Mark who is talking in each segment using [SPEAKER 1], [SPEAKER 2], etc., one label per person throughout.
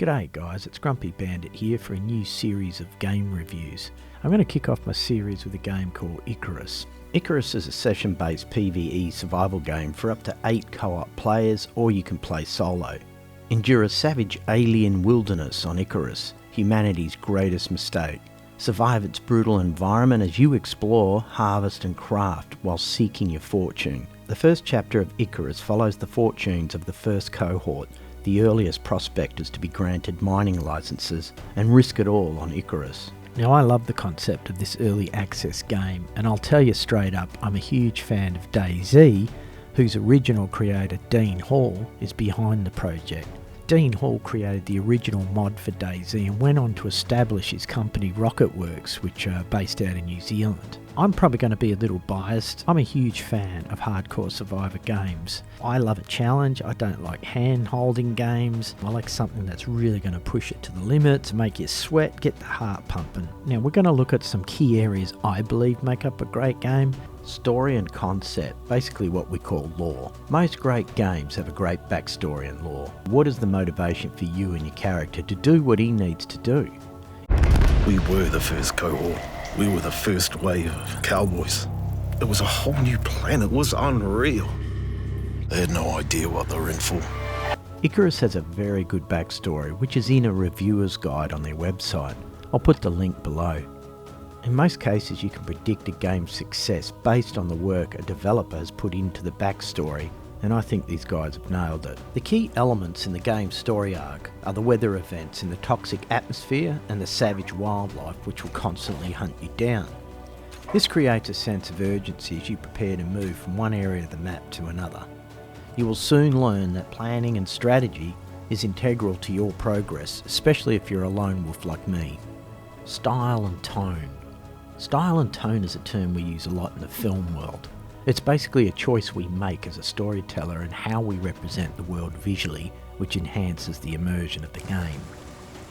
[SPEAKER 1] G'day guys, it's Grumpy Bandit here for a new series of game reviews. I'm going to kick off my series with a game called Icarus. Icarus is a session-based PvE survival game for up to 8 co-op players, or you can play solo. Endure a savage alien wilderness on Icarus, humanity's greatest mistake. Survive its brutal environment as you explore, harvest and craft while seeking your fortune. The first chapter of Icarus follows the fortunes of the first cohort, the earliest prospectors to be granted mining licenses, and risk it all on Icarus. Now, I love the concept of this early access game, and I'll tell you straight up, I'm a huge fan of DayZ, whose original creator Dean Hall is behind the project. Dean Hall created the original mod for DayZ and went on to establish his company Rocketworks, which are based out in New Zealand. I'm probably going to be a little biased. I'm a huge fan of hardcore survivor games. I love a challenge. I don't like hand-holding games. I like something that's really going to push it to the limits, make you sweat, get the heart pumping. Now, we're going to look at some key areas I believe make up a great game. Story and concept, basically what we call lore. Most great games have a great backstory and lore. What is the motivation for you and your character to do what he needs to do?
[SPEAKER 2] We were the first cohort. We were the first wave of cowboys. It was a whole new planet. It was unreal. They had no idea what they were in for.
[SPEAKER 1] Icarus has a very good backstory, which is in a reviewer's guide on their website. I'll put the link below. In most cases, you can predict a game's success based on the work a developer has put into the backstory, and I think these guys have nailed it. The key elements in the game's story arc are the weather events in the toxic atmosphere and the savage wildlife which will constantly hunt you down. This creates a sense of urgency as you prepare to move from one area of the map to another. You will soon learn that planning and strategy is integral to your progress, especially if you're a lone wolf like me. Style and tone. Style and tone is a term we use a lot in the film world. It's basically a choice we make as a storyteller and how we represent the world visually, which enhances the immersion of the game.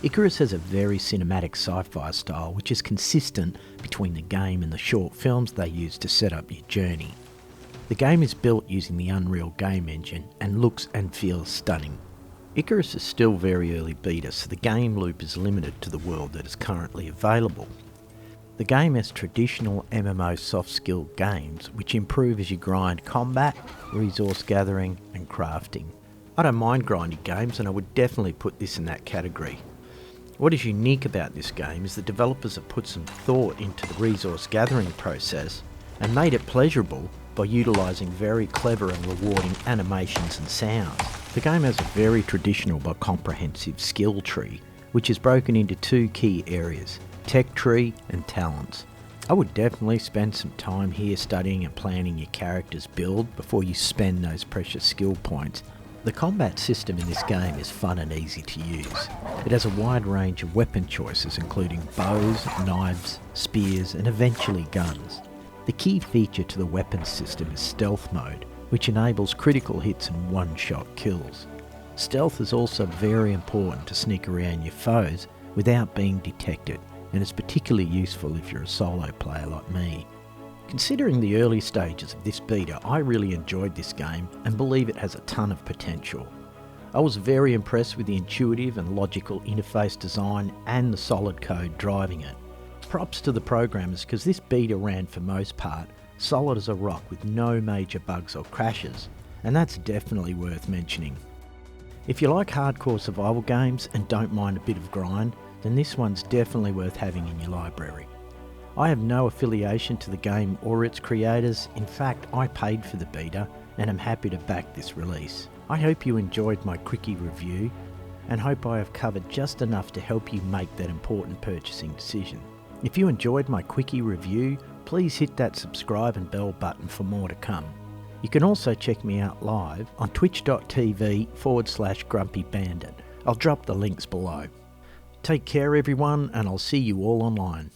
[SPEAKER 1] Icarus has a very cinematic sci-fi style which is consistent between the game and the short films they use to set up your journey. The game is built using the Unreal game engine and looks and feels stunning. Icarus is still very early beta, so the game loop is limited to the world that is currently available. The game has traditional MMO soft skill games which improve as you grind combat, resource gathering and crafting. I don't mind grinding games and I would definitely put this in that category. What is unique about this game is the developers have put some thought into the resource gathering process and made it pleasurable by utilising very clever and rewarding animations and sounds. The game has a very traditional but comprehensive skill tree which is broken into two key areas: tech tree and talents. I would definitely spend some time here studying and planning your character's build before you spend those precious skill points. The combat system in this game is fun and easy to use. It has a wide range of weapon choices including bows, knives, spears and eventually guns. The key feature to the weapons system is stealth mode, which enables critical hits and one-shot kills. Stealth is also very important to sneak around your foes without being detected, and it's particularly useful if you're a solo player like me. Considering the early stages of this beta, I really enjoyed this game and believe it has a ton of potential. I was very impressed with the intuitive and logical interface design and the solid code driving it. Props to the programmers because this beta ran for most part solid as a rock with no major bugs or crashes, and that's definitely worth mentioning. If you like hardcore survival games and don't mind a bit of grind, then this one's definitely worth having in your library. I have no affiliation to the game or its creators. In fact, I paid for the beta and am happy to back this release. I hope you enjoyed my quickie review and hope I have covered just enough to help you make that important purchasing decision. If you enjoyed my quickie review, please hit that subscribe and bell button for more to come. You can also check me out live on twitch.tv/grumpybandit. I'll drop the links below. Take care everyone, and I'll see you all online.